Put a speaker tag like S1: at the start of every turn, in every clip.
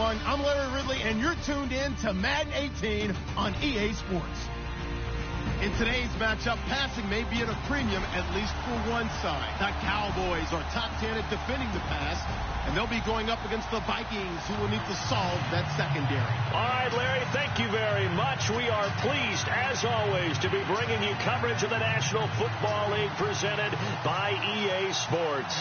S1: everyone. I'm Larry Ridley, and you're tuned in to Madden 18 on EA Sports. In today's matchup, passing may be at a premium, at least for one side. The Cowboys are top 10 at defending the pass, and they'll be going up against the Vikings, who will need to solve that secondary.
S2: All right, Larry, thank you very much. We are pleased, as always, to be bringing you coverage of the National Football League presented by EA Sports.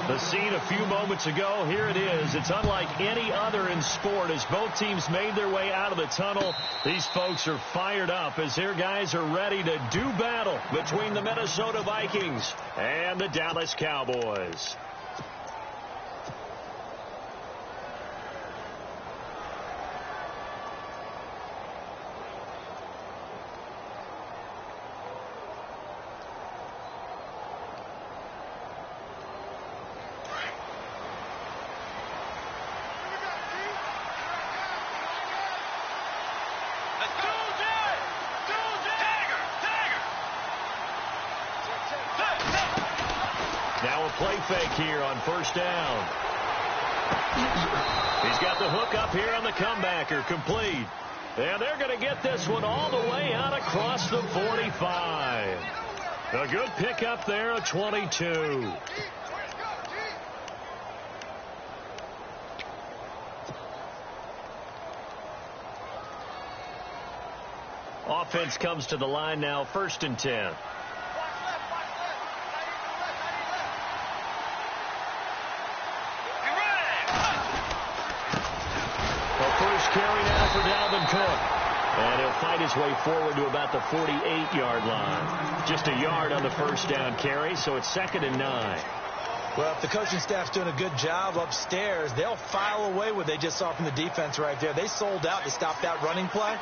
S2: The scene a few moments ago, here it is. It's unlike any other in sport as both teams made their way out of the tunnel. These folks are fired up as their guys are ready to do battle between the Minnesota Vikings and the Dallas Cowboys. Now a play fake here on first down. He's got the hook up here on the comebacker, complete. And they're going to get this one all the way out across the 45. A good pickup there, a 22. Offense comes to the line now, 1st and 10. Carry now for Dalvin Cook. And he'll fight his way forward to about the 48-yard line. Just a yard on the first down carry, so it's 2nd and 9.
S3: Well, if the coaching staff's doing a good job upstairs, they'll file away what they just saw from the defense right there. They sold out to stop that running play.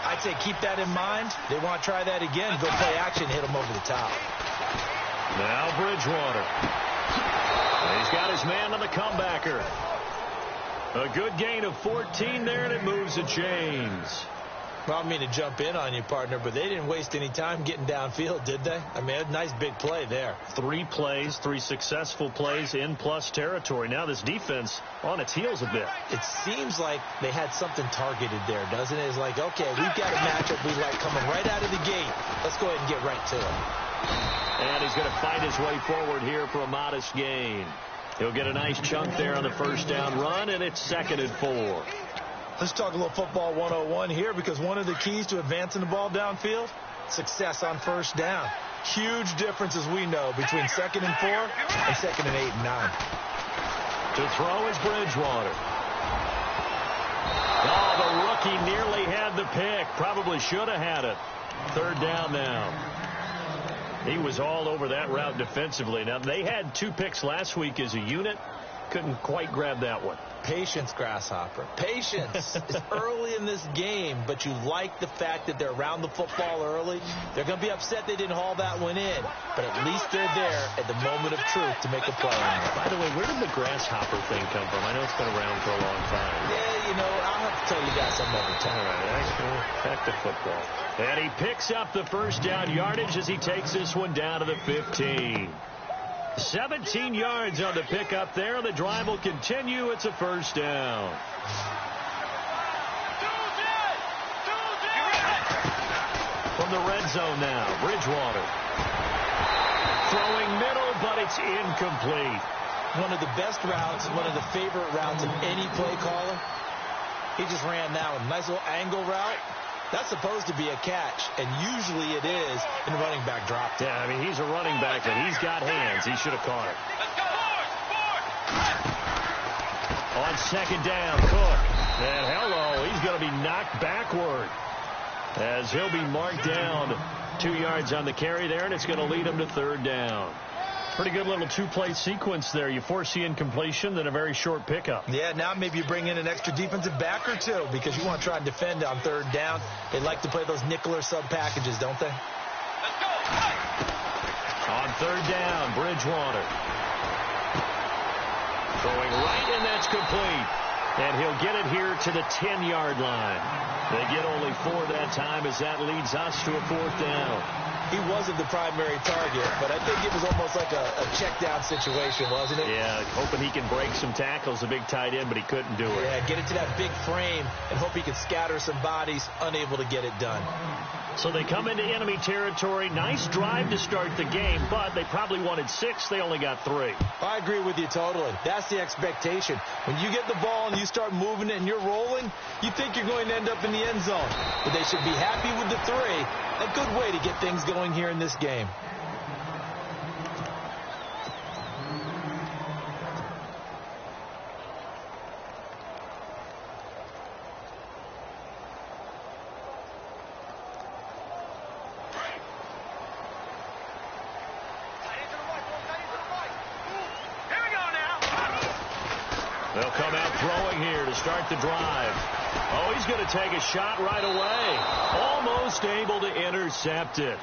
S3: I'd say keep that in mind. They want to try that again. Go play action, hit them over the top.
S2: Now Bridgewater. He's got his man on the comebacker. A good gain of 14 there, and it moves the chains.
S3: Well, I mean to jump in on you, partner, but they didn't waste any time getting downfield, did they? I mean, a nice big play there.
S2: 3 plays, 3 successful plays in plus territory. Now this defense on its heels a bit.
S3: It seems like they had something targeted there, doesn't it? It's like, okay, we've got a matchup we like coming right out of the gate. Let's go ahead and get right to it.
S2: And he's going to fight his way forward here for a modest gain. He'll get a nice chunk there on the first down run, and it's 2nd and 4.
S3: Let's talk a little football 101 here, because one of the keys to advancing the ball downfield, success on first down. Huge difference, as we know, between 2nd and 4 and 2nd and 8 and 9.
S2: To throw is Bridgewater. Oh, the rookie nearly had the pick. Probably should have had it. 3rd down now. He was all over that route defensively. Now, they had 2 picks last week as a unit. Couldn't quite grab that one.
S3: Patience, Grasshopper. Patience. It's early in this game, but you like the fact that they're around the football early. They're going to be upset they didn't haul that one in, but at least they're there at the moment of truth to make a play on it.
S2: By the way, where did the Grasshopper thing come from? I know it's been around for a long time.
S3: Yeah, you know, I'll have to tell you guys something over time.
S2: All right, back to football. And he picks up the first down yardage as he takes this one down to the 15. 17 yards on the pickup there. The drive will continue. It's a first down. From the red zone now, Bridgewater. Throwing middle, but it's incomplete.
S3: One of the best routes, one of the favorite routes of any play caller. He just ran that one. Nice little angle route. That's supposed to be a catch, and usually it is, and the running back dropped it.
S2: Yeah, I mean, he's a running back, and he's got hands. He should have caught it. On 2nd down, Cook. And hello, he's going to be knocked backward as he'll be marked down 2 yards on the carry there, and it's going to lead him to 3rd down. Pretty good little 2-play sequence there. You force the incompletion, then a very short pickup.
S3: Yeah, now maybe you bring in an extra defensive back or 2 because you want to try and defend on 3rd down. They like to play those nickel or sub packages, don't they?
S2: On 3rd down, Bridgewater. Throwing right, and that's complete. And he'll get it here to the 10-yard line. They get only 4 that time as that leads us to a 4th down.
S3: he wasn't the primary target, but I think it was almost like a check-down situation, wasn't it?
S2: Yeah, hoping he can break some tackles, a big tight end, but he couldn't do it.
S3: Yeah, get it to that big frame and hope he can scatter some bodies, unable to get it done.
S2: So they come into enemy territory. Nice drive to start the game, but they probably wanted 6. They only got 3.
S3: I agree with you totally. That's the expectation. When you get the ball and you start moving it and you're rolling, you think you're going to end up in the end zone. But they should be happy with the 3. A good way to get things going here in this game.
S2: They'll come out throwing here to start the drive. Oh, he's going to take a shot right away. Almost able to intercept it.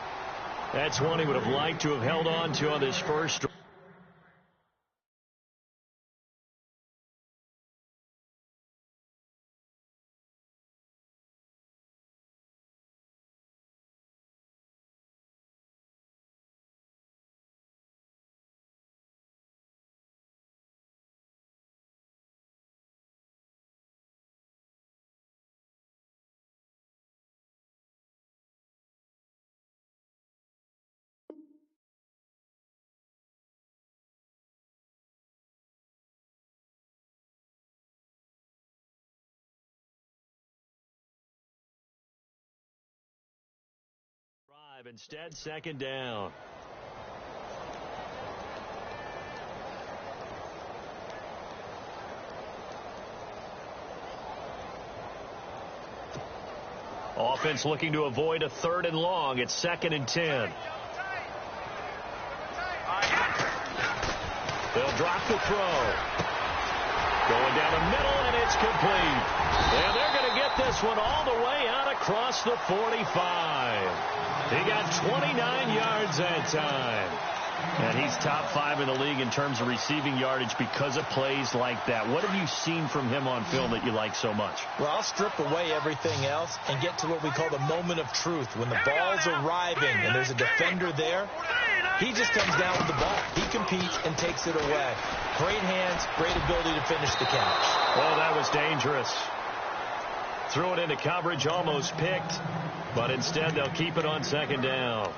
S2: That's one he would have liked to have held on to on this first drive. Instead, second down. Offense looking to avoid a 3rd and long. It's 2nd and 10. They'll drop the throw. Going down the middle, and it's complete. And they're going to get this one all the way out across the 45. He got 29 yards that time. And he's top 5 in the league in terms of receiving yardage because of plays like that. What have you seen from him on film that you like so much?
S3: Well, I'll strip away everything else and get to what we call the moment of truth. When the ball's arriving and there's a defender there, he just comes down with the ball. He competes and takes it away. Great hands, great ability to finish the catch.
S2: Oh, that was dangerous. Threw it into coverage, almost picked, but instead they'll keep it on 2nd down.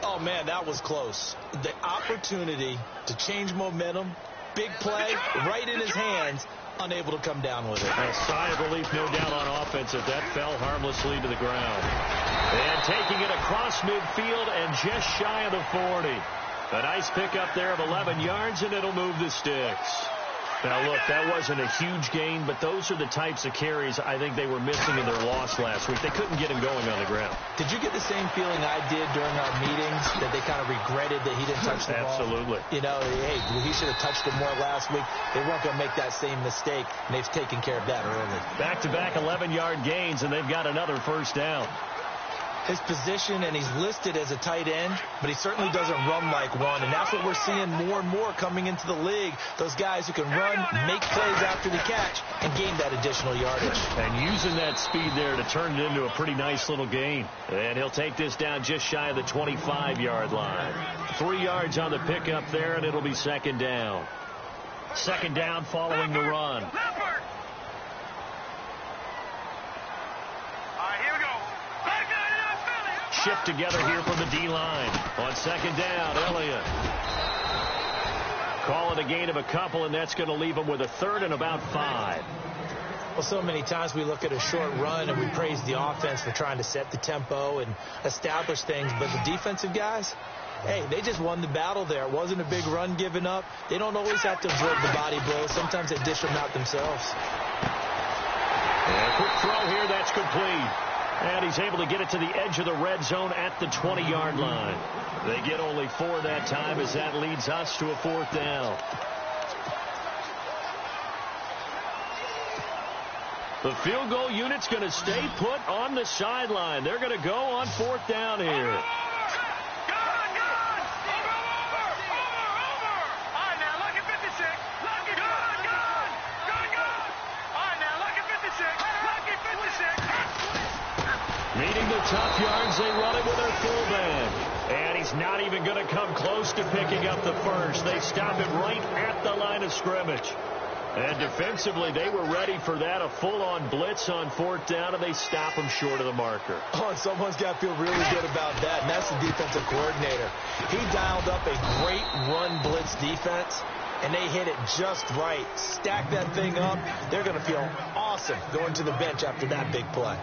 S3: Oh, man, that was close. The opportunity to change momentum, big play, right in his hands, unable to come down with it.
S2: A sigh of relief, no doubt, on offense if that fell harmlessly to the ground. And taking it across midfield and just shy of the 40. A nice pickup there of 11 yards, and it'll move the sticks. Now, look, that wasn't a huge gain, but those are the types of carries I think they were missing in their loss last week. They couldn't get him going on the ground.
S3: Did you get the same feeling I did during our meetings, that they kind of regretted that he didn't touch the ball?
S2: Absolutely.
S3: You know, hey, he should have touched it more last week. They weren't going to make that same mistake, and they've taken care of that early.
S2: Back-to-back 11-yard gains, and they've got another first down.
S3: His position, and he's listed as a tight end, but he certainly doesn't run like one, and that's what we're seeing more and more coming into the league. Those guys who can run, make plays after the catch, and gain that additional yardage.
S2: And using that speed there to turn it into a pretty nice little gain. And he'll take this down just shy of the 25-yard line. 3 yards on the pickup there, and it'll be 2nd down. 2nd down following the run. Shift together here from the D-line. On 2nd down, Elliott. Call it a gain of a couple, and that's going to leave him with a 3rd and about 5.
S3: Well, so many times we look at a short run and we praise the offense for trying to set the tempo and establish things, but the defensive guys, hey, they just won the battle there. It wasn't a big run given up. They don't always have to absorb the body blows. Sometimes they dish them out themselves.
S2: And a quick throw here, that's complete. And he's able to get it to the edge of the red zone at the 20-yard line. They get only 4 that time as that leads us to a 4th down. The field goal unit's going to stay put on the sideline. They're going to go on 4th down here. Needing the tough yards, they run it with their fullback. And he's not even going to come close to picking up the first. They stop it right at the line of scrimmage. And defensively, they were ready for that, a full-on blitz on fourth down, and they stop him short of the marker.
S3: Oh, and someone's got to feel really good about that, and that's the defensive coordinator. He dialed up a great run blitz defense, and they hit it just right. Stack that thing up. They're going to feel awesome going to the bench after that big play.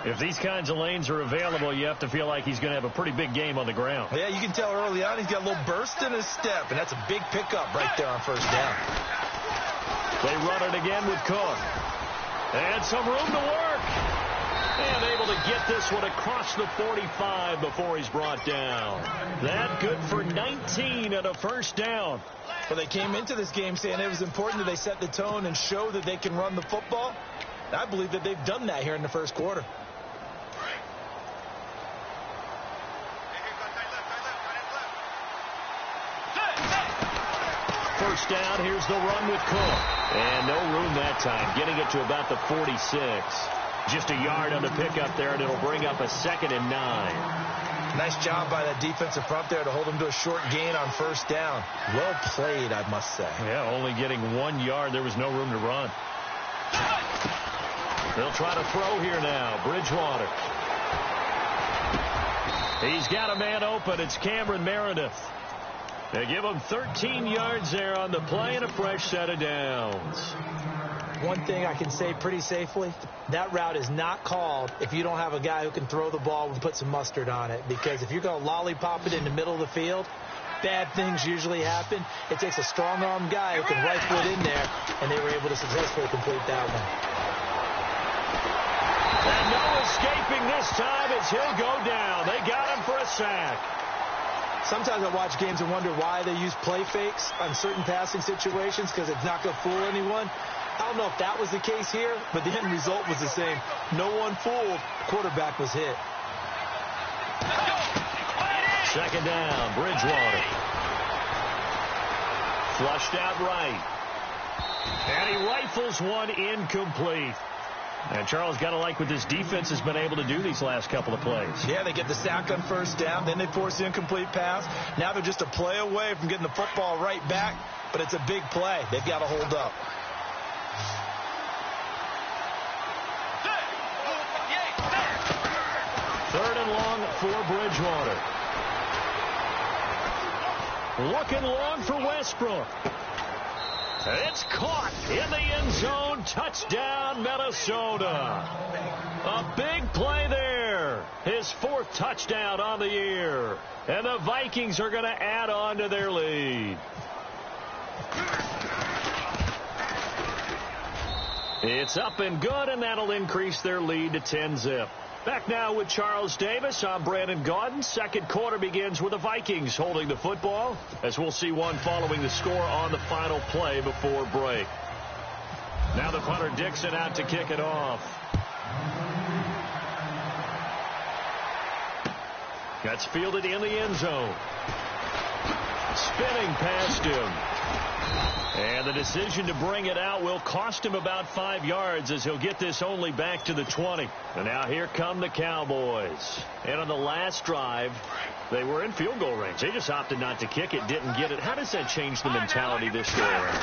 S2: If these kinds of lanes are available, you have to feel like he's going to have a pretty big game on the ground.
S3: Yeah, you can tell early on he's got a little burst in his step, and that's a big pickup right there on first down.
S2: They run it again with Cook. And some room to work. And able to get this one across the 45 before he's brought down. That good for 19 and a first down.
S3: Well, they came into this game saying it was important that they set the tone and show that they can run the football. I believe that they've done that here in the first quarter.
S2: First down, here's the run with Cook. And no room that time, getting it to about the 46. Just a yard on the pickup there, and it'll bring up a 2nd and 9.
S3: Nice job by that defensive front there to hold him to a short gain on first down. Well played, I must say.
S2: Yeah, only getting 1 yard. There was no room to run. They'll try to throw here now. Bridgewater. He's got a man open. It's Cameron Meredith. They give him 13 yards there on the play and a fresh set of downs.
S3: One thing I can say pretty safely, that route is not called if you don't have a guy who can throw the ball and put some mustard on it. Because if you're going to lollipop it in the middle of the field, bad things usually happen. It takes a strong-arm guy who can rifle it in there, and they were able to successfully complete that one.
S2: And no escaping this time as he'll go down. They got him for a sack.
S3: Sometimes I watch games and wonder why they use play fakes on certain passing situations because it's not going to fool anyone. I don't know if that was the case here, but the end result was the same. No one fooled. Quarterback was hit.
S2: Second down, Bridgewater. Flushed out right. And he rifles one incomplete. And Charles, got to like what this defense has been able to do these last couple of plays.
S3: Yeah, they get the sack on first down. Then they force the incomplete pass. Now they're just a play away from getting the football right back. But it's a big play. They've got to hold up.
S2: Third and long for Bridgewater. Looking long for Westbrook. It's caught in the end zone. Touchdown, Minnesota. A big play there. His 4th touchdown on the year. And the Vikings are going to add on to their lead. It's up and good, and that'll increase their lead to 10-zip. Back now with Charles Davis. I'm Brandon Gaudin. Second quarter begins with the Vikings holding the football, as we'll see one following the score on the final play before break. Now the punter Dixon out to kick it off. That's fielded in the end zone. Spinning past him. And the decision to bring it out will cost him about 5 yards as he'll get this only back to the 20. And now here come the Cowboys. And on the last drive, they were in field goal range. They just opted not to kick it, didn't get it. How does that change the mentality this go around?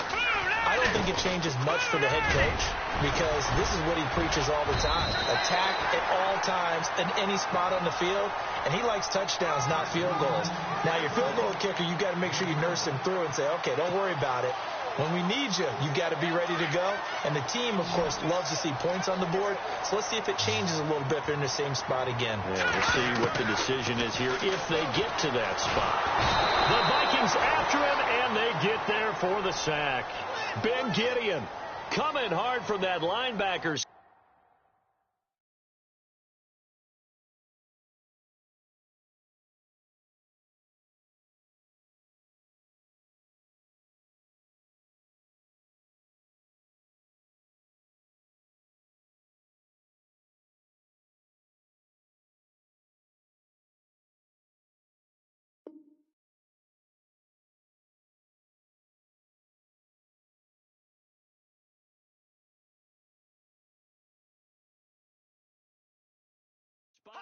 S3: I don't think it changes much for the head coach because this is what he preaches all the time. Attack at all times in any spot on the field. And he likes touchdowns, not field goals. Now, your field goal kicker, you've got to make sure you nurse him through and say, okay, don't worry about it. When we need you, you've got to be ready to go. And the team, of course, loves to see points on the board. So let's see if it changes a little bit if they're in the same spot again.
S2: Yeah, we'll see what the decision is here if they get to that spot. The Vikings after him, and they get there for the sack. Ben Gideon coming hard from that linebacker.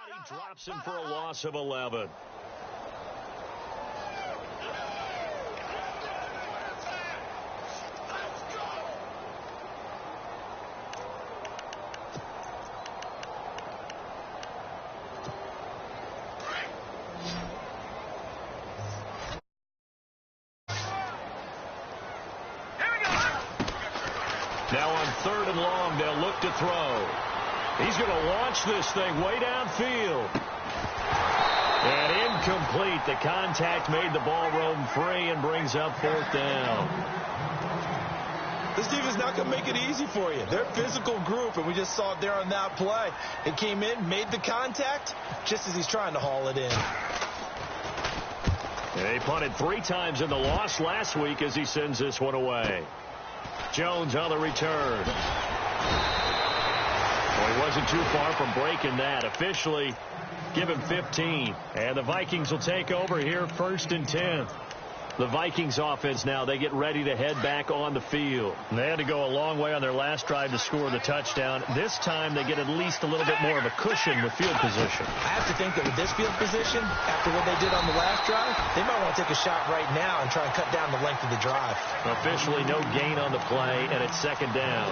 S2: He drops him for a loss of 11. Now on 3rd and long, they'll look to throw. He's going to launch this thing way downfield. And incomplete. The contact made the ball roam free and brings up 4th down.
S3: This defense is not going to make it easy for you. They're a physical group, and we just saw it there on that play. It came in, made the contact, just as he's trying to haul it in.
S2: They punted 3 times in the loss last week as he sends this one away. Jones on the return. Well, he wasn't too far from breaking that. Officially, give him 15. And the Vikings will take over here 1st and 10. The Vikings offense now, they get ready to head back on the field. And they had to go a long way on their last drive to score the touchdown. This time they get at least a little bit more of a cushion with field position.
S3: I have to think that with this field position, after what they did on the last drive, they might want to take a shot right now and try and cut down the length of the drive.
S2: Officially no gain on the play, and it's 2nd down.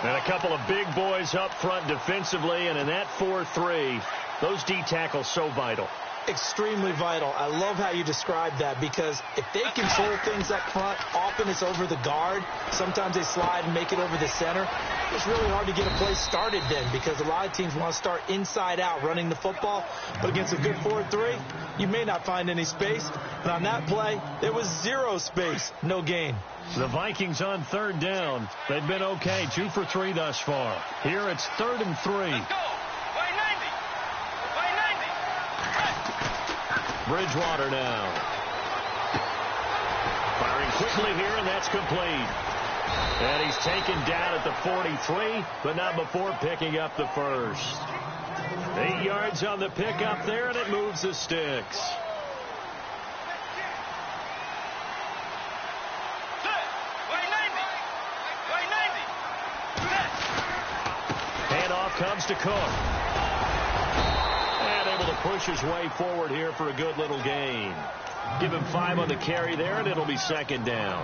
S2: And a couple of big boys up front defensively, and in that 4-3, those D tackles so vital.
S3: Extremely vital. I love how you described that, because if they control things up front, often it's over the guard. Sometimes they slide and make it over the center. It's really hard to get a play started then, because a lot of teams want to start inside out running the football. But against a good 4-3, you may not find any space. But on that play, there was 0 space, no gain.
S2: The Vikings on 3rd down. They've been okay, 2 for 3 thus far. Here it's 3rd and 3. Bridgewater now. Firing quickly here, and that's complete. And he's taken down at the 43, but not before picking up the first. 8 yards on the pickup there, and it moves the sticks. Handoff comes to Cook. Able to push his way forward here for a good little gain. Give him 5 on the carry there, and it'll be 2nd down.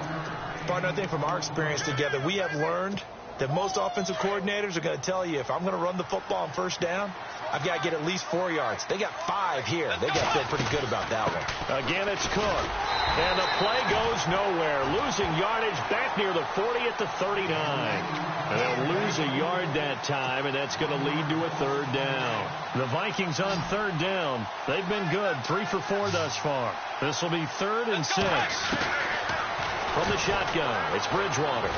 S3: Partner, I think from our experience together, we have learned that most offensive coordinators are going to tell you, if I'm going to run the football on 1st down, I've got to get at least 4 yards. They got 5 here. They got to feel pretty good about that one.
S2: Again, it's Cook. And the play goes nowhere. Losing yardage back near the 40 at the 39. And they'll lose a yard that time, and that's going to lead to a 3rd down. The Vikings on 3rd down. They've been good, 3 for 4 thus far. This will be 3rd and 6. From the shotgun, it's Bridgewater.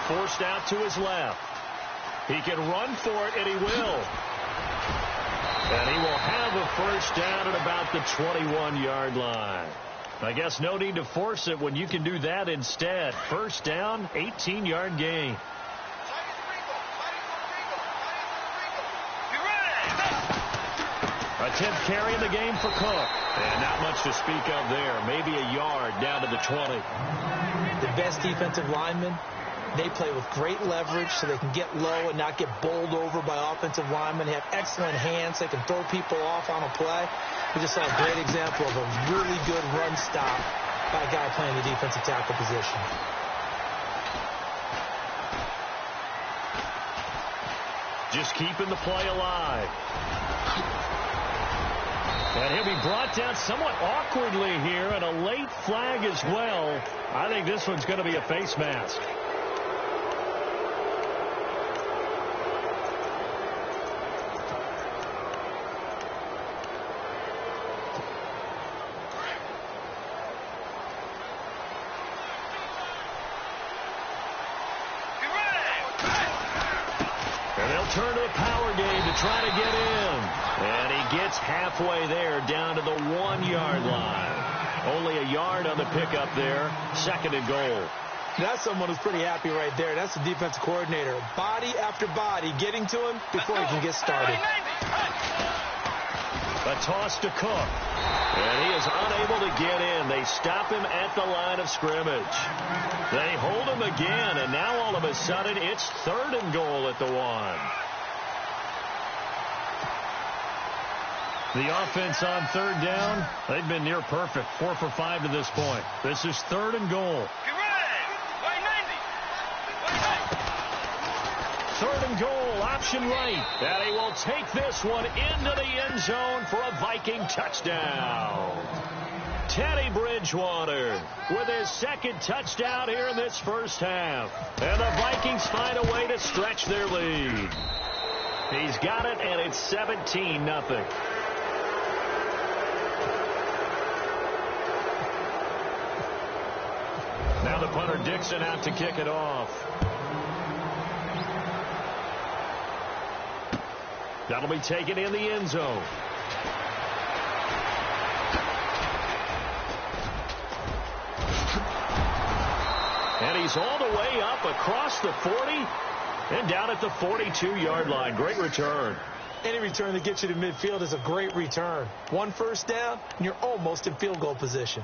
S2: Forced out to his left. He can run for it, and he will. And he will have a 1st down at about the 21-yard line. I guess no need to force it when you can do that instead. 1st down, 18-yard gain. A 10th carry in the game for Cook. And not much to speak of there. Maybe a yard down to the 20.
S3: The best defensive linemen, they play with great leverage so they can get low and not get bowled over by offensive linemen. They have excellent hands. They can throw people off on a play. We just saw a great example of a really good run stop by a guy playing the defensive tackle position.
S2: Just keeping the play alive. And he'll be brought down somewhat awkwardly here, and a late flag as well. I think this one's going to be a face mask. Turn to the power game to try to get in. And he gets halfway there, down to the 1-yard line. Only a yard on the pickup there. 2nd and goal.
S3: That's someone who's pretty happy right there. That's the defensive coordinator. Body after body getting to him before he can get started.
S2: A toss to Cook. And he is unable to get in. They stop him at the line of scrimmage. They hold him again, and now all of a sudden it's 3rd and goal at the 1. The offense on third down, they've been near perfect. 4 for 5 to this point. This is 3rd and goal. 3rd and goal, option right. And he will take this one into the end zone for a Viking touchdown. Teddy Bridgewater with his 2nd touchdown here in this first half. And the Vikings find a way to stretch their lead. He's got it, and it's 17-0. Now the punter Dixon out to kick it off. That'll be taken in the end zone. And he's all the way up across the 40 and down at the 42-yard line. Great return.
S3: Any return that gets you to midfield is a great return. 1 first down, and you're almost in field goal position.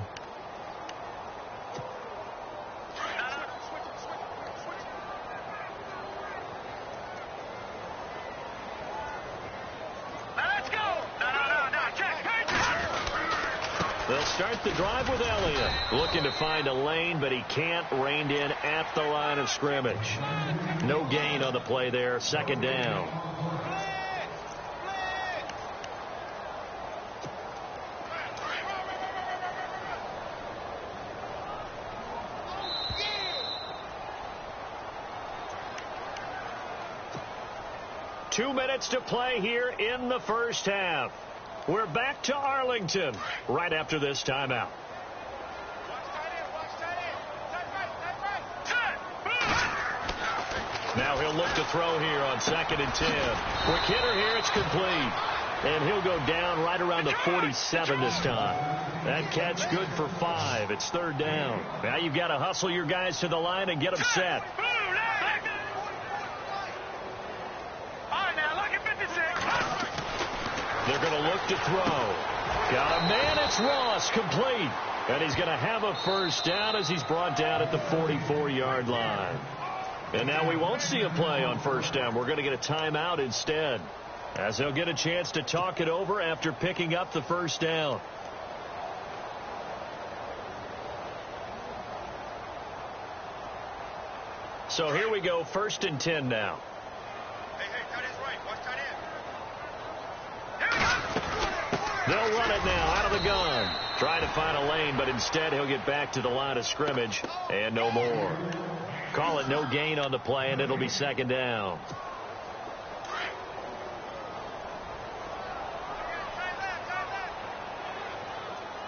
S2: They'll start the drive with Elliott. Looking to find a lane, but he can't. Reined in at the line of scrimmage. No gain on the play there. 2nd down. Two minutes to play here in the first half. We're back to Arlington right after this timeout. Now he'll look to throw here on 2nd and 10. Quick hitter here, it's complete. And he'll go down right around the 47 this time. That catch good for 5. It's 3rd down. Now you've got to hustle your guys to the line and get them set. They're going to look to throw. Got a man, it's Ross, complete. And he's going to have a first down as he's brought down at the 44-yard line. And now we won't see a play on first down. We're going to get a timeout instead, as they'll get a chance to talk it over after picking up the first down. So here we go, 1st and 10 now. They'll run it now out of the gun. Trying to find a lane, but instead he'll get back to the line of scrimmage and no more. Call it no gain on the play, and it'll be 2nd down.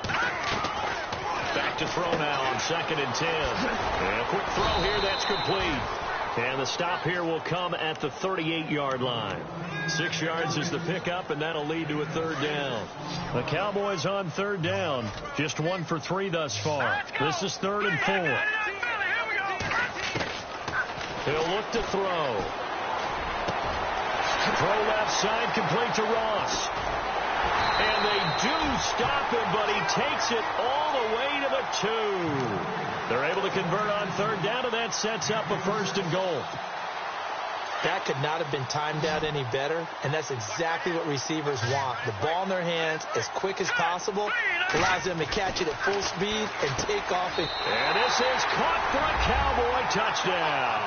S2: Back to throw now on 2nd and 10. And a quick throw here, that's complete. And the stop here will come at the 38-yard line. 6 yards is the pickup, and that'll lead to a 3rd down. The Cowboys on 3rd down. Just 1 for 3 thus far. This is 3rd and 4. He'll look to throw. Throw left side, complete to Ross. And they do stop him, but he takes it all the way to the 2. They're able to convert on 3rd down, and that sets up a 1st and goal.
S3: That could not have been timed out any better, and that's exactly what receivers want. The ball in their hands as quick as possible allows them to catch it at full speed and take off.
S2: And this is caught for a Cowboy touchdown.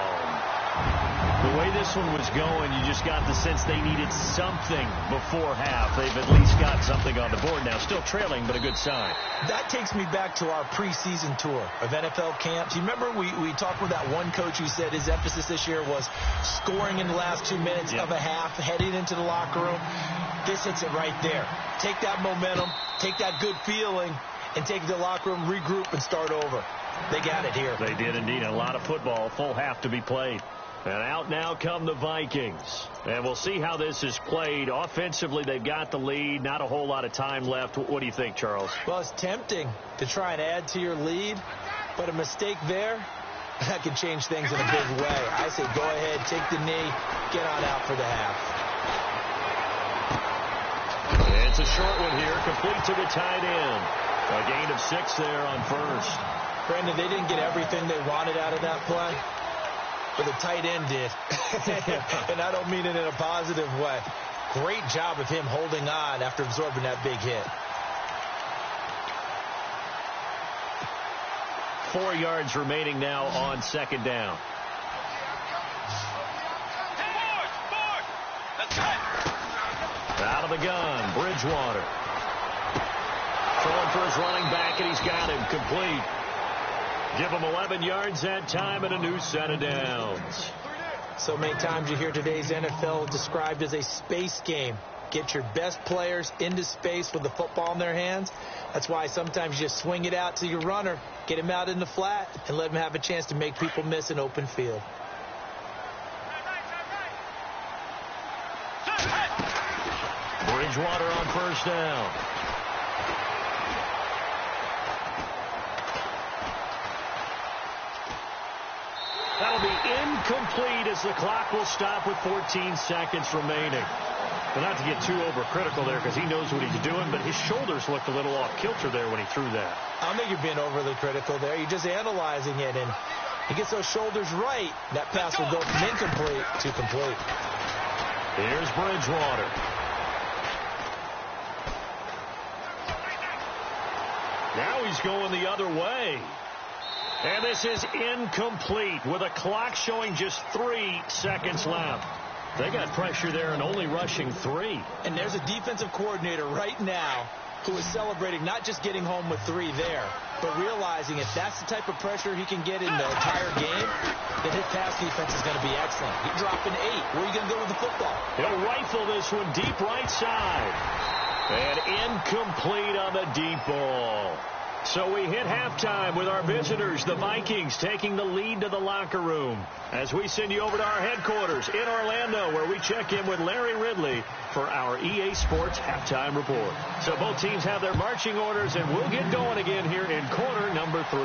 S2: The way this one was going, you just got the sense they needed something before half. They've at least got something on the board now. Still trailing, but a good sign.
S3: That takes me back to our preseason tour of NFL camps. You remember we talked with that one coach who said his emphasis this year was scoring in the last 2 minutes of a half, heading into the locker room. This hits it right there. Take that momentum, take that good feeling, and take it to the locker room, regroup, and start over. They got it here.
S2: They did indeed. A lot of football, full half to be played. And out now come the Vikings. And we'll see how this is played. Offensively, they've got the lead. Not a whole lot of time left. What do you think, Charles?
S3: Well, it's tempting to try and add to your lead, but a mistake there, that can change things in a big way. I say go ahead, take the knee, get on out for the half.
S2: It's a short one here, complete to the tight end. A gain of 6 there on 1st.
S3: Brandon, they didn't get everything they wanted out of that play, but the tight end did. And I don't mean it in a positive way. Great job of him holding on after absorbing that big hit.
S2: 4 yards remaining now on second down. Out of the gun, Bridgewater. Throwing for his running back, and he's got him complete. Give him 11 yards that time and a new set of downs.
S3: So many times you hear today's NFL described as a space game. Get your best players into space with the football in their hands. That's why sometimes you just swing it out to your runner, get him out in the flat, and let him have a chance to make people miss an open field.
S2: Bridgewater on first down. That'll be incomplete as the clock will stop with 14 seconds remaining. Well, not to get too overcritical there because he knows what he's doing, but his shoulders looked a little off kilter there when he threw that.
S3: I don't think you're being overly critical there. You're just analyzing it, and he gets those shoulders right. That pass will go from incomplete to complete.
S2: Here's Bridgewater. Now he's going the other way. And this is incomplete with a clock showing just 3 seconds left. They got pressure there and only rushing 3.
S3: And there's a defensive coordinator right now who is celebrating not just getting home with 3 there, but realizing if that's the type of pressure he can get in the entire game, then his pass defense is going to be excellent. He's dropping 8. Where are you going to go with the football?
S2: He'll rifle this one deep right side. And incomplete on the deep ball. So we hit halftime with our visitors, the Vikings, taking the lead to the locker room. As we send you over to our headquarters in Orlando, where we check in with Larry Ridley for our EA Sports Halftime Report. So both teams have their marching orders, and we'll get going again here in quarter number 3.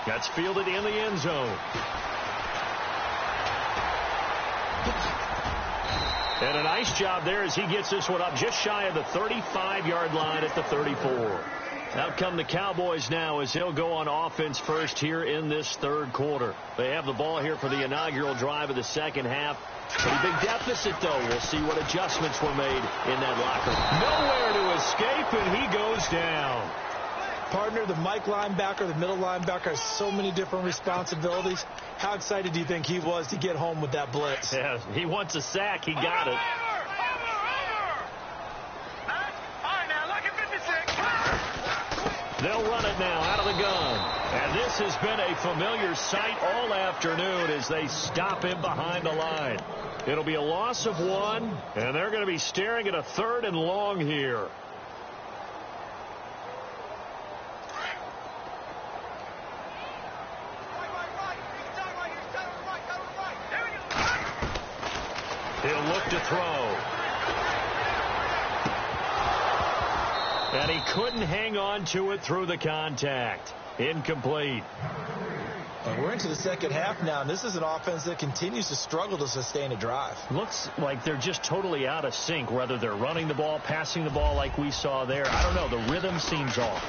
S2: That's fielded in the end zone. And a nice job there as he gets this one up just shy of the 35-yard line at the 34. Out come the Cowboys now as they'll go on offense first here in this third quarter. They have the ball here for the inaugural drive of the second half. Pretty big deficit, though. We'll see what adjustments were made in that locker room. Nowhere to escape, and he goes down.
S3: Partner, the Mike linebacker, the middle linebacker has so many different responsibilities. How excited do you think he was to get home with that blitz?
S2: Yeah, he wants a sack. He got it. They'll run it now out of the gun. And this has been a familiar sight all afternoon as they stop him behind the line. It'll be a loss of 1, and they're going to be staring at a 3rd and long here. He'll look to throw. And he couldn't hang on to it through the contact. Incomplete.
S3: And we're into the second half now, and this is an offense that continues to struggle to sustain a drive.
S2: Looks like they're just totally out of sync, whether they're running the ball, passing the ball like we saw there. I don't know. The rhythm seems off.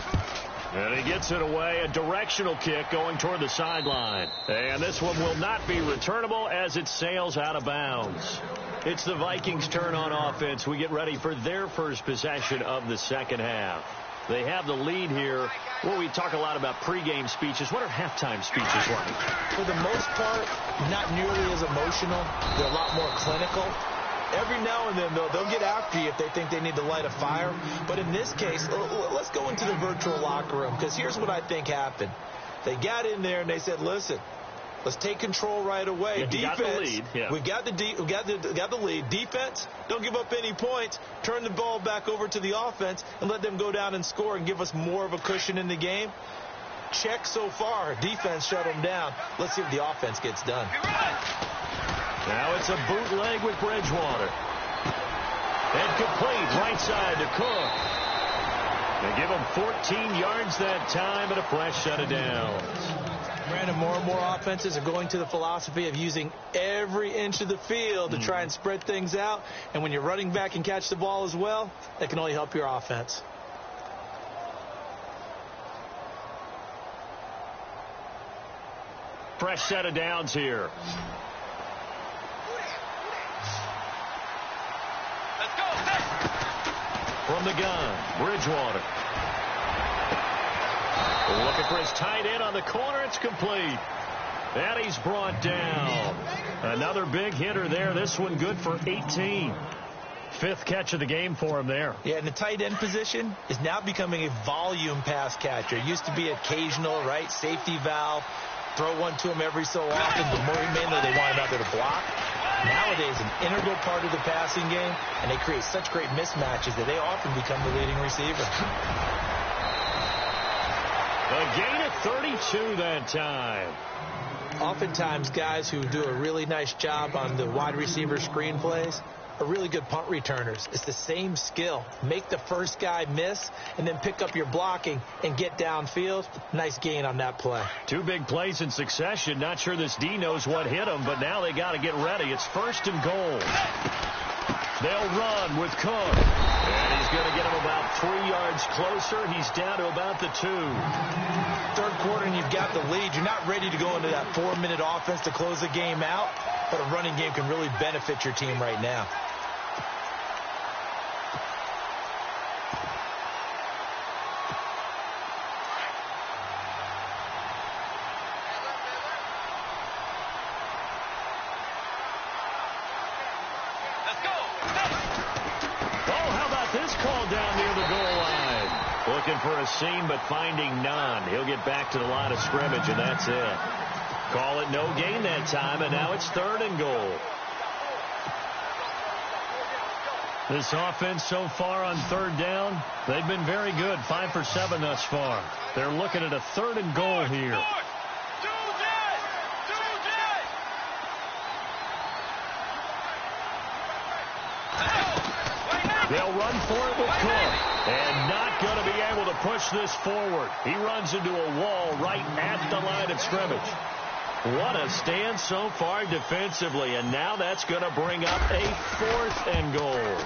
S2: And he gets it away. A directional kick going toward the sideline. And this one will not be returnable as it sails out of bounds. It's the Vikings' turn on offense. We get ready for their first possession of the second half. They have the lead here. Well, we talk a lot about pregame speeches. What are halftime speeches like?
S3: For the most part, not nearly as emotional. They're a lot more clinical. Every now and then, though, they'll get after you if they think they need to light a fire. But in this case, let's go into the virtual locker room, because here's what I think happened. They got in there and they said, listen, let's take control right away.
S2: Yeah,
S3: defense,
S2: got the lead. Yeah.
S3: we got the lead. Defense, don't give up any points. Turn the ball back over to the offense and let them go down and score and give us more of a cushion in the game. Check so far. Defense shut them down. Let's see if the offense gets done.
S2: Now it's a bootleg with Bridgewater. And complete right side to Cook. They give him 14 yards that time and a fresh set of downs.
S3: Brandon, more and more offenses are going to the philosophy of using every inch of the field to try and spread things out. And when you're running back and catch the ball as well, that can only help your offense.
S2: Fresh set of downs here. the gun, Bridgewater. Looking for his tight end on the corner. It's complete. And he's brought down. Another big hitter there. This one good for 18. Fifth catch of the game for him there.
S3: Yeah, and the tight end position is now becoming a volume pass catcher. It used to be occasional, right? Safety valve. Throw one to him every so often, but more mainly they want him out there to block. Nowadays, an integral part of the passing game, and they create such great mismatches that they often become the leading receiver.
S2: A gain of 32 that time.
S3: Oftentimes, guys who do a really nice job on the wide receiver screen plays are really good punt returners. It's the same skill. Make the first guy miss and then pick up your blocking and get downfield. Nice gain on that play.
S2: Two big plays in succession. Not sure this D knows what hit him, but now they got to get ready. It's 1st and goal. They'll run with Cook. And he's going to get him about 3 yards closer. He's down to about the 2.
S3: Third quarter and you've got the lead. You're not ready to go into that 4-minute offense to close the game out, but a running game can really benefit your team right now.
S2: Looking for a seam, but finding none. He'll get back to the line of scrimmage, and that's it. Call it no gain that time, and now it's 3rd and goal. This offense so far on 3rd down, they've been very good. 5 for 7 thus far. They're looking at a 3rd and goal here. They'll run for it with Cook. And not going to be able to push this forward. He runs into a wall right at the line of scrimmage. What a stand so far defensively. And now that's going to bring up a 4th and goal.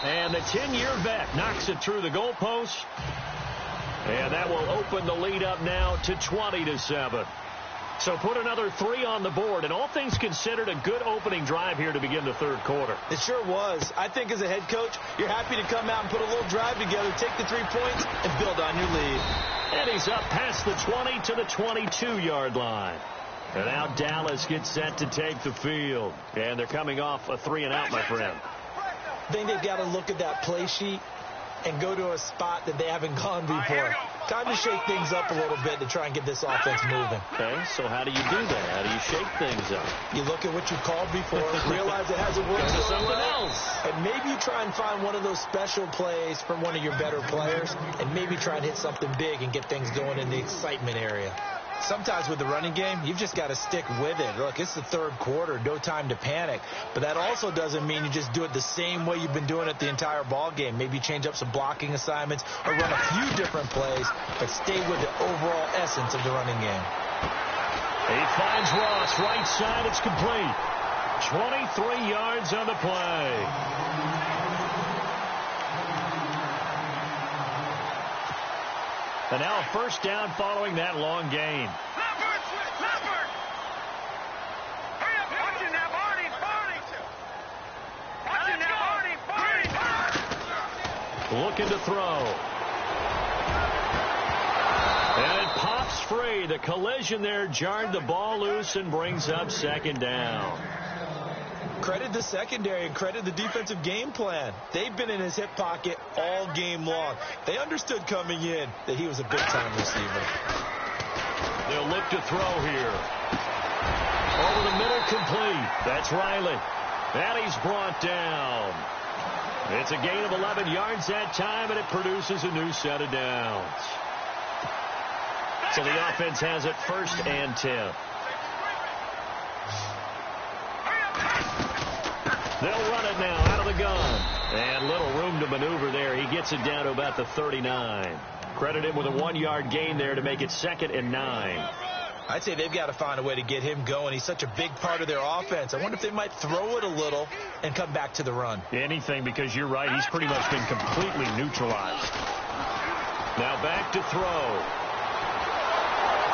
S2: And the 10-year vet knocks it through the goalpost. And that will open the lead up now to 20-7. So put another 3 on the board, and all things considered, a good opening drive here to begin the 3rd quarter.
S3: It sure was. I think as a head coach, you're happy to come out and put a little drive together, take the 3 points, and build on your lead.
S2: And he's up past the 20 to the 22-yard line. And now Dallas gets set to take the field. And they're coming off a 3-and-out, my friend.
S3: I think they've got to look at that play sheet and go to a spot that they haven't gone before. Time to shake things up a little bit to try and get this offense moving.
S2: Okay, so how do you do that? How do you shake things up?
S3: You look at what you've called before, realize it hasn't worked
S2: to
S3: so
S2: something
S3: well,
S2: else.
S3: and maybe you try and find one of those special plays from one of your better players, and maybe try and hit something big and get things going in the excitement area. Sometimes with the running game, you've just got to stick with it. Look, it's the 3rd quarter, no time to panic. But that also doesn't mean you just do it the same way you've been doing it the entire ball game. Maybe change up some blocking assignments or run a few different plays, but stay with the overall essence of the running game.
S2: He finds Ross, right side, it's complete. 23 yards on the play. And now a 1st down following that long gain. Looking to throw. And it pops free. The collision there jarred the ball loose and brings up 2nd down.
S3: Credit the secondary and credit the defensive game plan. They've been in his hip pocket all game long. They understood coming in that he was a big-time receiver.
S2: They'll look to throw here. Over the middle, complete. That's Riley. And he's brought down. It's a gain of 11 yards that time, and it produces a new set of downs. So the offense has it 1st and 10. They'll run it now out of the gun. And little room to maneuver there. He gets it down to about the 39. Credit him with a 1-yard gain there to make it 2nd and 9.
S3: I'd say they've got to find a way to get him going. He's such a big part of their offense. I wonder if they might throw it a little and come back to the run.
S2: Anything, because you're right. He's pretty much been completely neutralized. Now back to throw.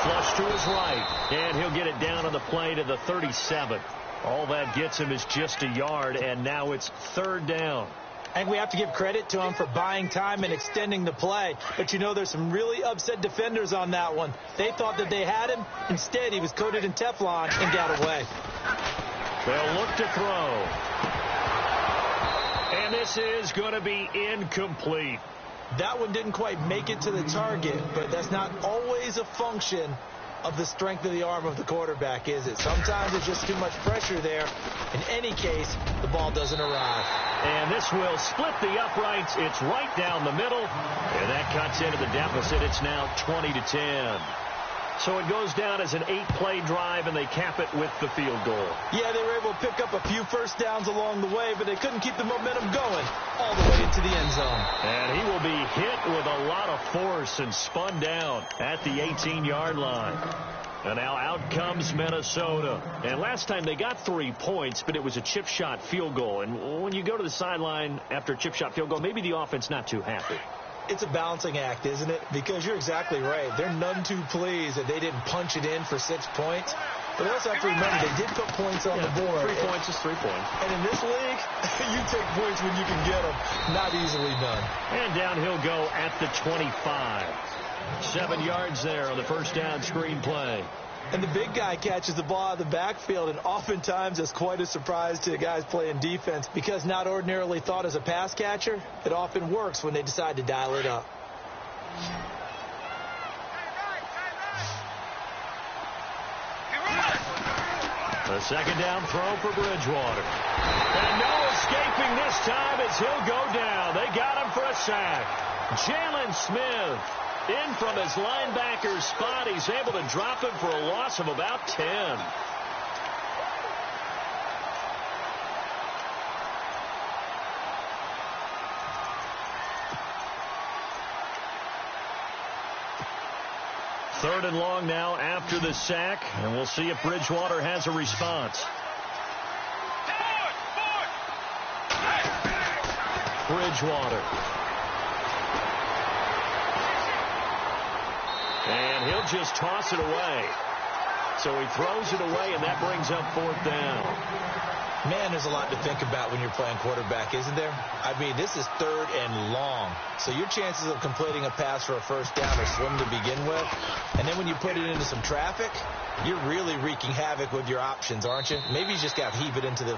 S2: Flush to his right. And he'll get it down on the play to the 37. All that gets him is just a yard, and now it's 3rd down.
S3: And we have to give credit to him for buying time and extending the play. But, you know, there's some really upset defenders on that one. They thought that they had him. Instead, he was coated in Teflon and got away.
S2: They'll look to throw. And this is going to be incomplete.
S3: That one didn't quite make it to the target, but that's not always a function of the strength of the arm of the quarterback, is it? Sometimes it's just too much pressure there. In any case, the ball doesn't arrive.
S2: And this will split the uprights. It's right down the middle. And that cuts into the deficit. It's now 20-10. So it goes down as an 8-play drive, and they cap it with the field goal.
S3: Yeah, they were able to pick up a few first downs along the way, but they couldn't keep the momentum going all the way into the end zone.
S2: And he will be hit with a lot of force and spun down at the 18-yard line. And now out comes Minnesota. And last time they got 3 points, but it was a chip shot field goal. And when you go to the sideline after a chip shot field goal, maybe the offense not too happy.
S3: It's a balancing act, isn't it? Because you're exactly right. They're none too pleased that they didn't punch it in for 6 points. But they also have to remember they did put points on the board.
S2: 3 points is 3 points.
S3: And in this league, you take points when you can get them. Not easily done.
S2: And down he'll go at the 25. 7 yards there on the first down screen play.
S3: And the big guy catches the ball out of the backfield, and oftentimes it's quite a surprise to the guys playing defense because not ordinarily thought as a pass catcher, it often works when they decide to dial it up.
S2: A second down throw for Bridgewater. And no escaping this time as he'll go down. They got him for a sack. Jalen Smith in from his linebacker spot. He's able to drop him for a loss of about 10. Third and long now after the sack, and we'll see if Bridgewater has a response. Bridgewater. And he'll just toss it away. So he throws it away, and that brings up 4th down.
S3: Man, there's a lot to think about when you're playing quarterback, isn't there? I mean, this is 3rd and long. So your chances of completing a pass for a first down are slim to begin with. And then when you put it into some traffic, you're really wreaking havoc with your options, aren't you? Maybe you just got to heave it into the,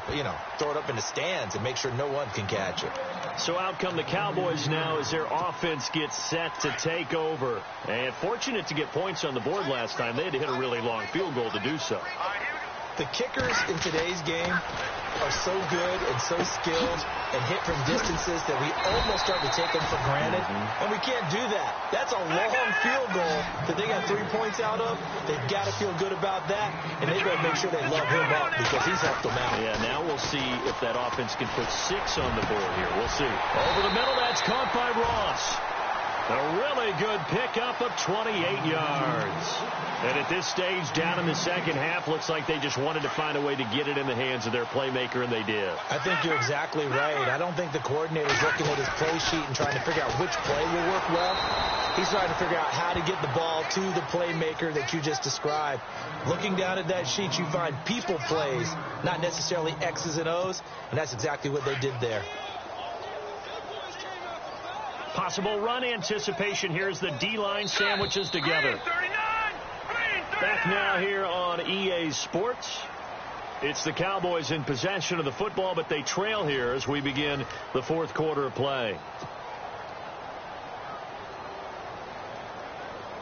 S3: throw it up in the stands and make sure no one can catch it.
S2: So out come the Cowboys now as their offense gets set to take over. And fortunate to get points on the board last time. They had to hit a really long field goal to do so.
S3: The kickers in today's game are so good and so skilled and hit from distances that we almost start to take them for granted. And we can't do that. That's a long field goal that they got 3 points out of. They've got to feel good about that, and they've got to make sure they love him up because he's helped them out.
S2: Yeah, now we'll see if that offense can put 6 on the board here. We'll see. Over the middle, that's caught by Ross. A really good pickup of 28 yards. And at this stage, down in the second half, looks like they just wanted to find a way to get it in the hands of their playmaker, and they did.
S3: I think you're exactly right. I don't think the coordinator's looking at his play sheet and trying to figure out which play will work well. He's trying to figure out how to get the ball to the playmaker that you just described. Looking down at that sheet, you find people plays, not necessarily X's and O's, and that's exactly what they did there.
S2: Possible run anticipation. Here's the D-line sandwiches together. Back now here on EA Sports. It's the Cowboys in possession of the football, but they trail here as we begin the 4th quarter of play.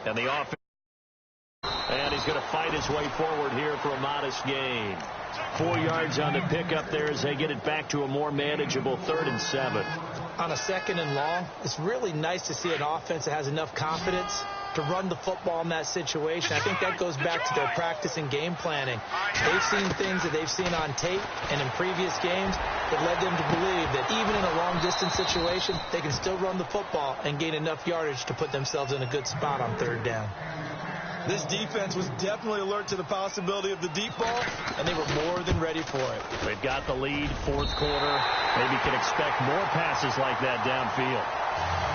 S2: And the offense. And he's going to fight his way forward here for a modest gain. 4 yards on the pickup there as they get it back to a more manageable 3rd and 7.
S3: On a 2nd and long, it's really nice to see an offense that has enough confidence to run the football in that situation. I think that goes back to their practice and game planning. They've seen things that they've seen on tape and in previous games that led them to believe that even in a long-distance situation, they can still run the football and gain enough yardage to put themselves in a good spot on 3rd down. This defense was definitely alert to the possibility of the deep ball, and they were more than ready for it.
S2: They've got the lead, 4th quarter. Maybe can expect more passes like that downfield.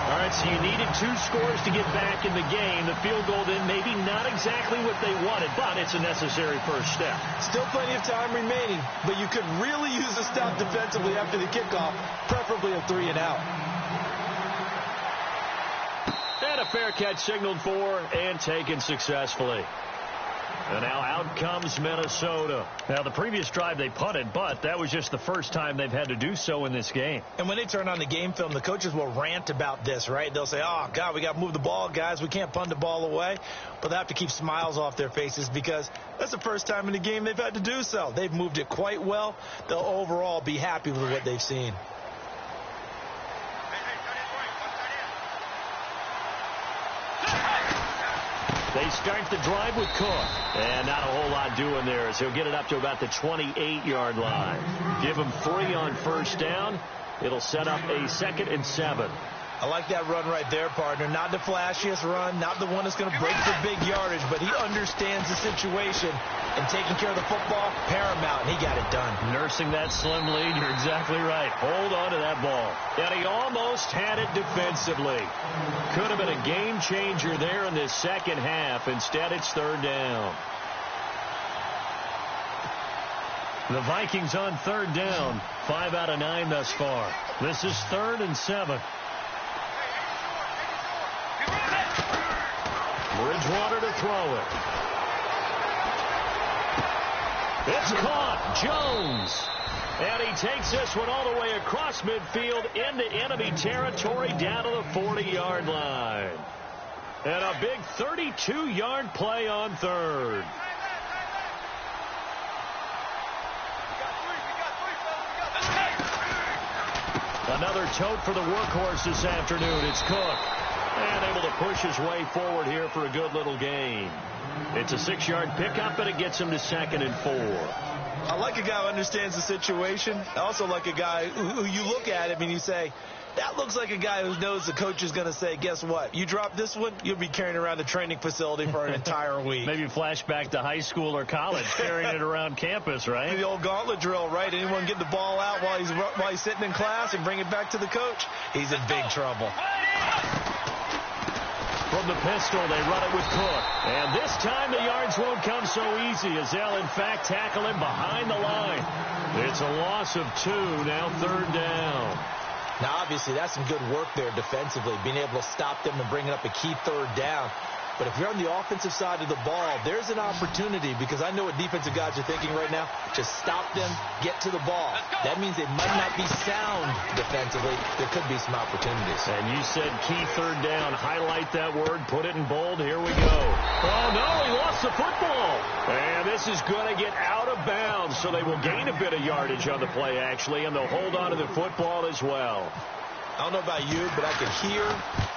S2: All right, so you needed 2 scores to get back in the game. The field goal then maybe not exactly what they wanted, but it's a necessary first step.
S3: Still plenty of time remaining, but you could really use a stop defensively after the kickoff, preferably a 3-and-out.
S2: And a fair catch signaled for and taken successfully. And now out comes Minnesota. Now, the previous drive they punted, but that was just the first time they've had to do so in this game.
S3: And when they turn on the game film, the coaches will rant about this, right? They'll say, oh, God, we got to move the ball, guys. We can't punt the ball away. But they have to keep smiles off their faces because that's the first time in the game they've had to do so. They've moved it quite well. They'll overall be happy with what they've seen.
S2: They start the drive with Cook. And not a whole lot doing there as he'll get it up to about the 28-yard line. Give him 3 on first down. It'll set up a 2nd and 7.
S3: I like that run right there, partner. Not the flashiest run, not the one that's going to break for big yardage, but he understands the situation, and taking care of the football, paramount, and he got it done.
S2: Nursing that slim lead, you're exactly right. Hold on to that ball. And he almost had it defensively. Could have been a game changer there in this second half. Instead, it's 3rd down. The Vikings on 3rd down. 5 out of 9 thus far. This is 3rd and 7. Bridgewater to throw it. It's caught. Jones. And he takes this one all the way across midfield into enemy territory down to the 40-yard line. And a big 32-yard play on 3rd. Another tote for the workhorse this afternoon. It's Cook. And able to push his way forward here for a good little gain. It's a 6-yard pickup, and it gets him to 2nd and 4.
S3: I like a guy who understands the situation. I also like a guy who you look at him and you say, that looks like a guy who knows the coach is going to say, guess what? You drop this one, you'll be carrying around the training facility for an entire week.
S2: Maybe flashback to high school or college, carrying it around campus, right?
S3: The old gauntlet drill, right? Anyone get the ball out while he's sitting in class and bring it back to the coach? He's in big trouble.
S2: From the pistol, they run it with Cook. And this time the yards won't come so easy as they'll, in fact, tackle him behind the line. It's a loss of 2, now 3rd down.
S3: Now, obviously, that's some good work there defensively, being able to stop them and bringing up a key 3rd down. But if you're on the offensive side of the ball, there's an opportunity because I know what defensive guys are thinking right now. Just stop them, get to the ball. That means they might not be sound defensively. There could be some opportunities.
S2: And you said key 3rd down. Highlight that word. Put it in bold. Here we go. Oh, no, he lost the football. And this is going to get out of bounds, so they will gain a bit of yardage on the play, actually, and they'll hold on to the football as well.
S3: I don't know about you, but I can hear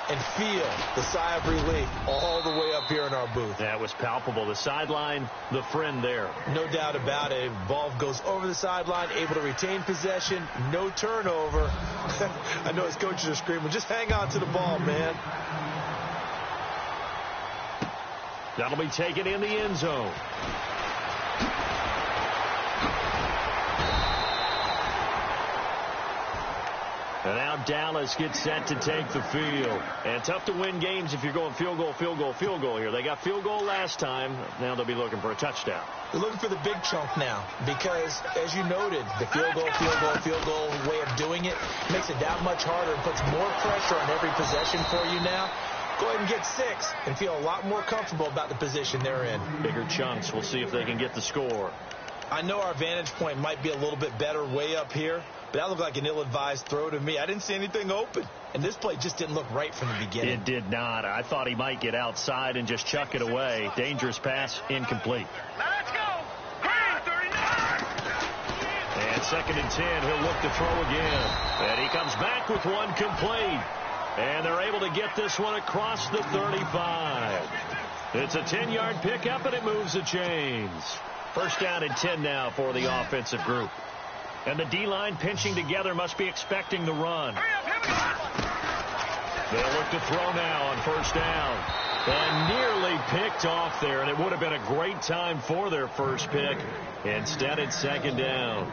S3: and feel the sigh of relief all the way up here in our booth.
S2: That was palpable. The sideline, the friend there.
S3: No doubt about it. Ball goes over the sideline, able to retain possession, no turnover. I know his coaches are screaming, just hang on to the ball, man.
S2: That'll be taken in the end zone. And now Dallas gets set to take the field. And tough to win games if you're going field goal, field goal, field goal here. They got field goal last time. Now they'll be looking for a touchdown.
S3: They're looking for the big chunk now because, as you noted, the field goal way of doing it makes it that much harder and puts more pressure on every possession for you now. Go ahead and get 6 and feel a lot more comfortable about the position they're in.
S2: Bigger chunks. We'll see if they can get the score.
S3: I know our vantage point might be a little bit better way up here, but that looked like an ill-advised throw to me. I didn't see anything open, and this play just didn't look right from the beginning.
S2: It did not. I thought he might get outside and just chuck it away. Dangerous pass, incomplete.
S4: Let's go. Green, 39.
S2: And 2nd and 10, he'll look to throw again. And he comes back with one complete. And they're able to get this one across the 35. It's a 10-yard pickup, and it moves the chains. First down and 10 now for the offensive group. And the D-line pinching together must be expecting the run. They'll look to throw now on first down. And nearly picked off there, and it would have been a great time for their first pick. Instead, it's 2nd down.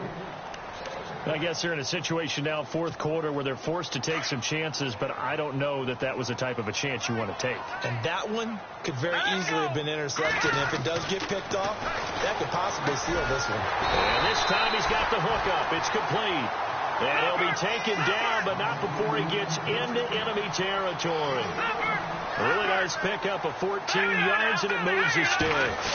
S2: I guess they're in a situation now, fourth quarter, where they're forced to take some chances, but I don't know that that was the type of a chance you want to take.
S3: And that one could very easily have been intercepted. And if it does get picked off, that could possibly seal this one.
S2: And this time he's got the hook up. It's complete. And he'll be taken down, but not before he gets into enemy territory. A really nice pickup of 14 yards, and it moves the sticks.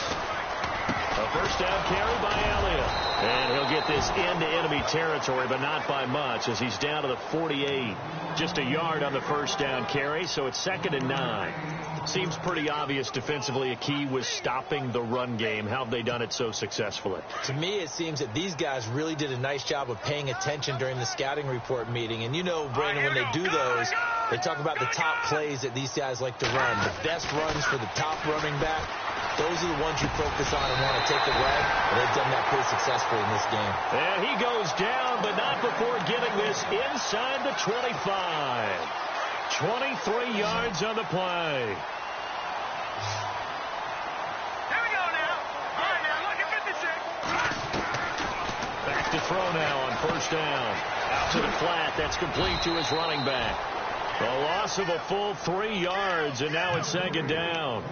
S2: A first down carry by Elliott. And he'll get this into enemy territory, but not by much, as he's down to the 48. Just a yard on the first down carry, so it's 2nd and 9. Seems pretty obvious defensively a key was stopping the run game. How have they done it so successfully?
S3: To me, it seems that these guys really did a nice job of paying attention during the scouting report meeting. And you know, Brandon, when they do those, they talk about the top plays that these guys like to run. The best runs for the top running back, those are the ones you focus on and want to take away. And they've done that pretty successfully in this game.
S2: And he goes down, but not before getting this inside the 25. 23 yards on the play.
S4: Here we go now. All right, now, look at 56.
S2: Back to throw now on first down. Out to the flat. That's complete to his running back. A loss of a full 3 yards, and now it's 2nd down.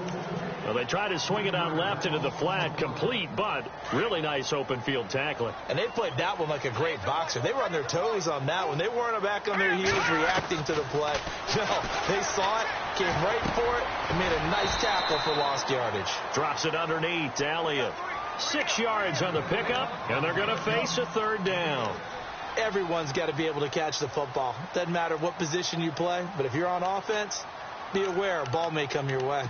S2: Well, they try to swing it out left into the flat, complete, but really nice open field tackling.
S3: And they played that one like a great boxer. They were on their toes on that one. They weren't back on their heels reacting to the play. No, they saw it, came right for it, and made a nice tackle for lost yardage.
S2: Drops it underneath to Elliott. 6 yards on the pickup, and they're going to face a 3rd down.
S3: Everyone's got to be able to catch the football. Doesn't matter what position you play, but if you're on offense, be aware a ball may come your way.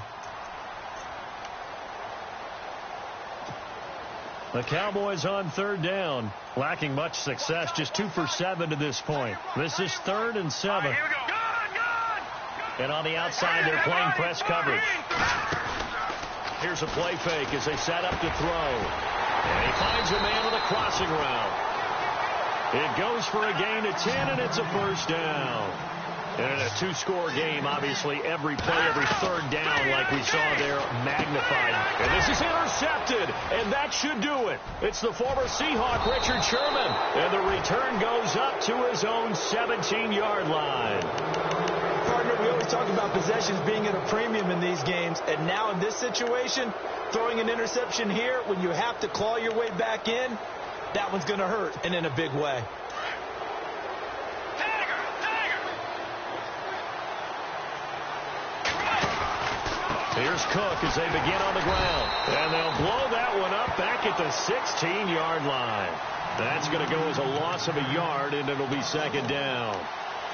S2: The Cowboys on 3rd down, lacking much success, just 2 for 7 to this point. This is 3rd and 7.
S4: Here we go.
S2: And on the outside, they're playing press coverage. Here's a play fake as they set up to throw. And he finds a man with a crossing route. It goes for a gain of 10, and it's a first down. And in a 2-score game, obviously, every play, every 3rd down, like we saw there, magnified. And this is intercepted, and that should do it. It's the former Seahawk, Richard Sherman. And the return goes up to his own 17-yard line.
S3: Partner, we always talk about possessions being at a premium in these games. And now in this situation, throwing an interception here when you have to claw your way back in, that one's going to hurt, and in a big way.
S2: Here's Cook as they begin on the ground. And they'll blow that one up back at the 16-yard line. That's going to go as a loss of a yard, and it'll be 2nd down.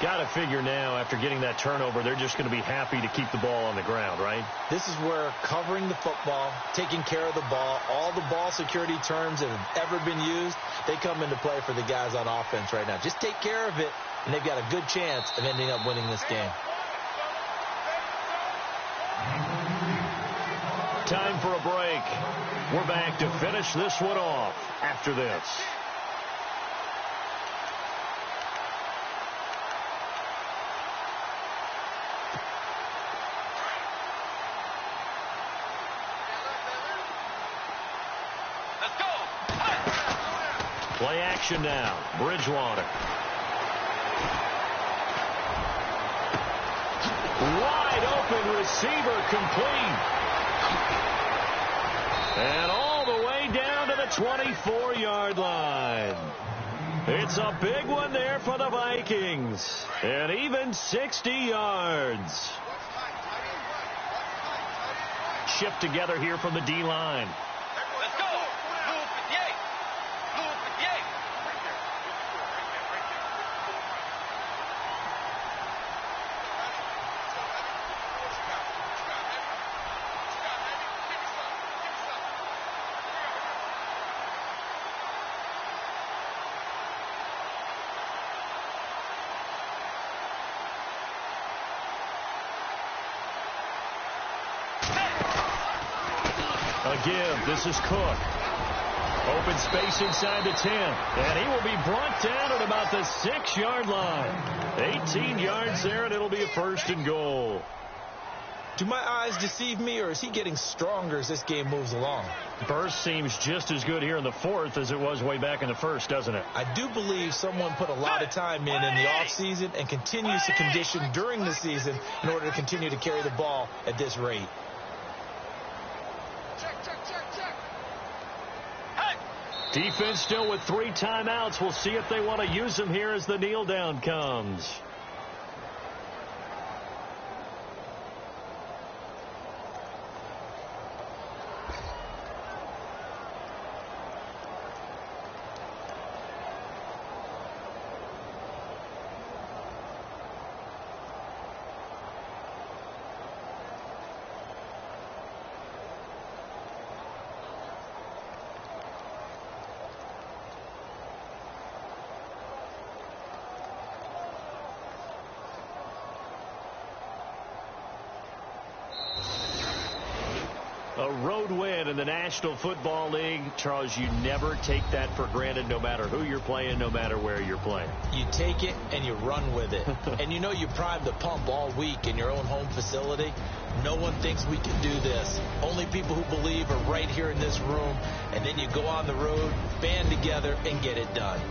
S2: Got to figure now, after getting that turnover, they're just going to be happy to keep the ball on the ground, right?
S3: This is where covering the football, taking care of the ball, all the ball security terms that have ever been used, they come into play for the guys on offense right now. Just take care of it, and they've got a good chance of ending up winning this game.
S2: Time for a break. We're back to finish this one off after this.
S4: Let's go.
S2: Play action now. Bridgewater. Wide open receiver, complete. And all the way down to the 24-yard line. It's a big one there for the Vikings. And even 60 yards. Shift together here from the D-line.
S4: Let's go. Blue 58. Blue 58.
S2: A give. This is Cook. Open space inside the 10. And he will be brought down at about the 6-yard line. 18 yards there, and it'll be a 1st and goal.
S3: Do my eyes deceive me, or is he getting stronger as this game moves along?
S2: Burst seems just as good here in the fourth as it was way back in the first, doesn't it?
S3: I do believe someone put a lot of time in the offseason and continues to condition during the season in order to continue to carry the ball at this rate.
S2: Defense still with 3 timeouts. We'll see if they want to use them here as the kneel down comes. A road win in the National Football League. Charles, you never take that for granted, no matter who you're playing, no matter where you're playing.
S3: You take it and you run with it. And you know you primed the pump all week in your own home facility. No one thinks we can do this. Only people who believe are right here in this room. And then you go on the road, band together, and get it done.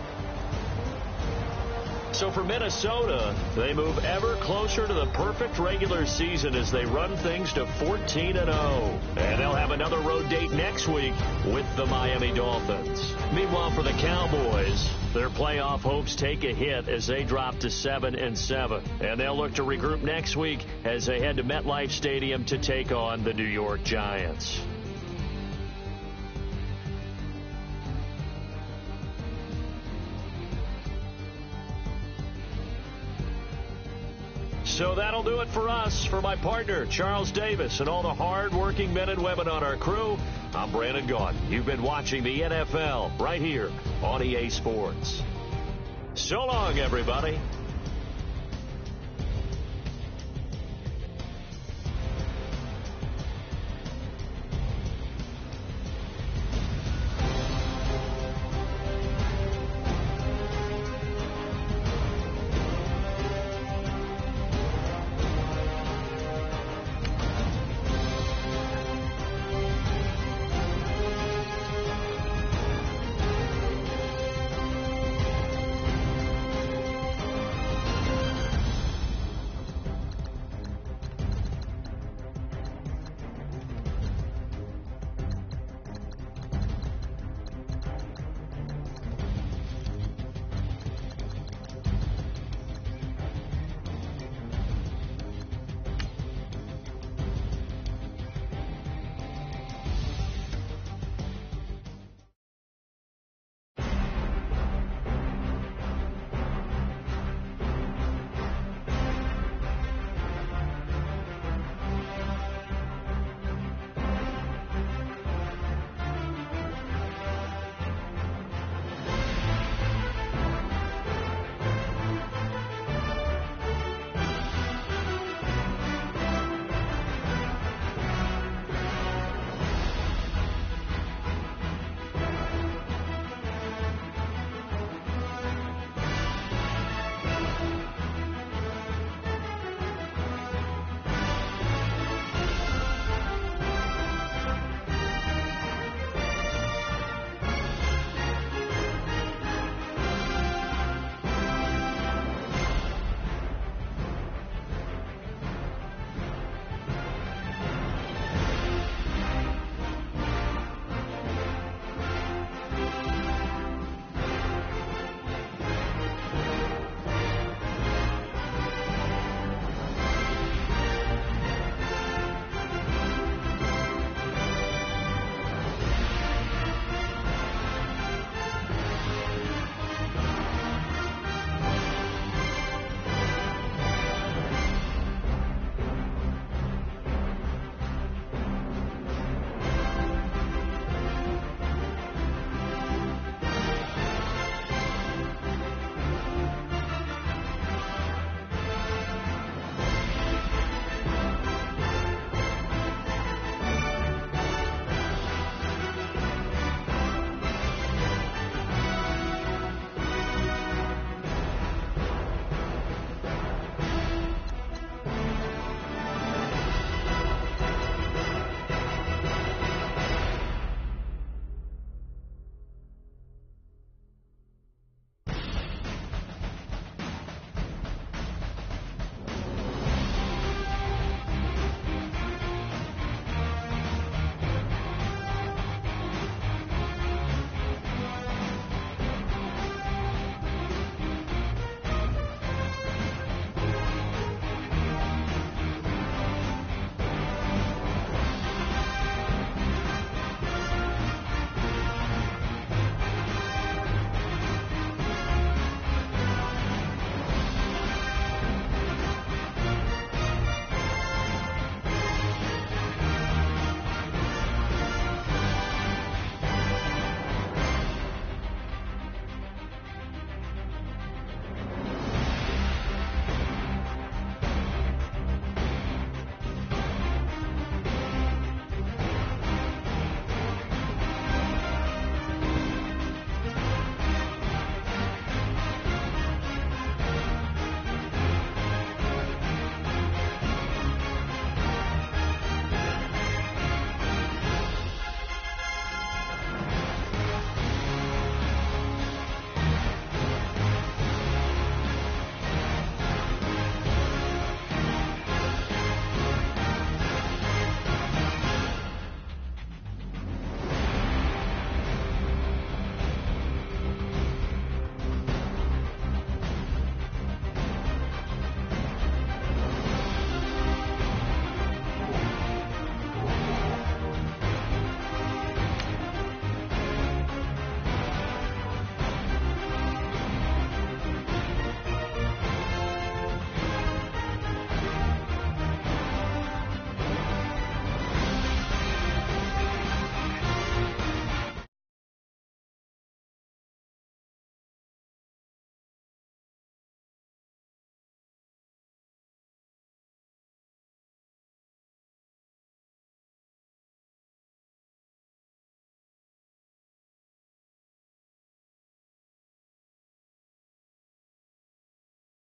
S2: So for Minnesota, they move ever closer to the perfect regular season as they run things to 14-0. And they'll have another road date next week with the Miami Dolphins. Meanwhile, for the Cowboys, their playoff hopes take a hit as they drop to 7-7. And they'll look to regroup next week as they head to MetLife Stadium to take on the New York Giants. So that'll do it for us. For my partner, Charles Davis, and all the hard-working men and women on our crew, I'm Brandon Gaudin. You've been watching the NFL right here on EA Sports. So long, everybody.